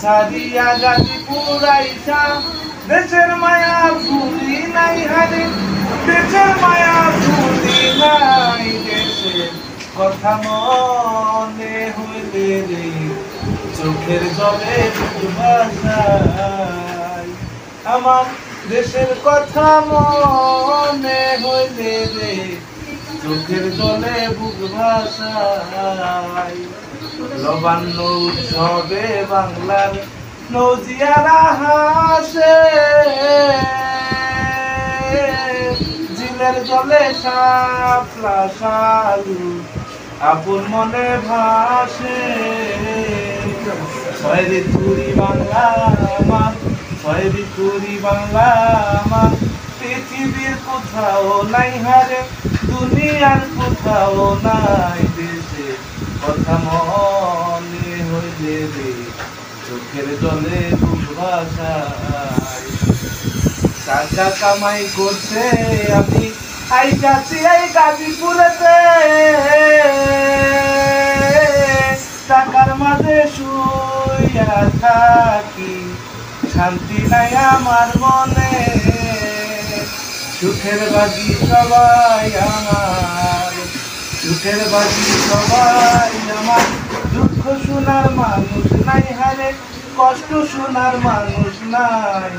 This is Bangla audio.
সারিয়া গাজীপুর আইসা দেশের মায়া ভুলি নাই হারে, দেশের মায়া ভুলি নাই, দেশের কথা মনে হইলে রে চোখের জলে ভাষায়, আমার দেশের কথা মনে হইলে রে চোখের জলে বুক ভাষায়। নবান্ন উৎসবে বাংলার নৌজিয়ারা হাসে, জিলের জলে শাপলা শালু আপন মনে ভাসে। ছয় ঋতুরি বাংলা আমার, ছয় ঋতুরি বাংলা আমার, পৃথিবীর কোথাও নাই হারে, দুনিয়ার কোথাও নাই, দেশের কথা মনে হইলে রে চোখের জলে বুক ভাষায়। টাকা কামাই করতে আমি আইতাছি এই গাজীপুরেতে, টাকার মাঝে শুইয়া থাকি, শান্তি নাই আমার মনে, সুখের বাজি সবাই আমার, সুখের বাজি সবাই আমার, দুঃখ শোনার মানুষ নাই হারে, কষ্ট শোনার মানুষ নাই।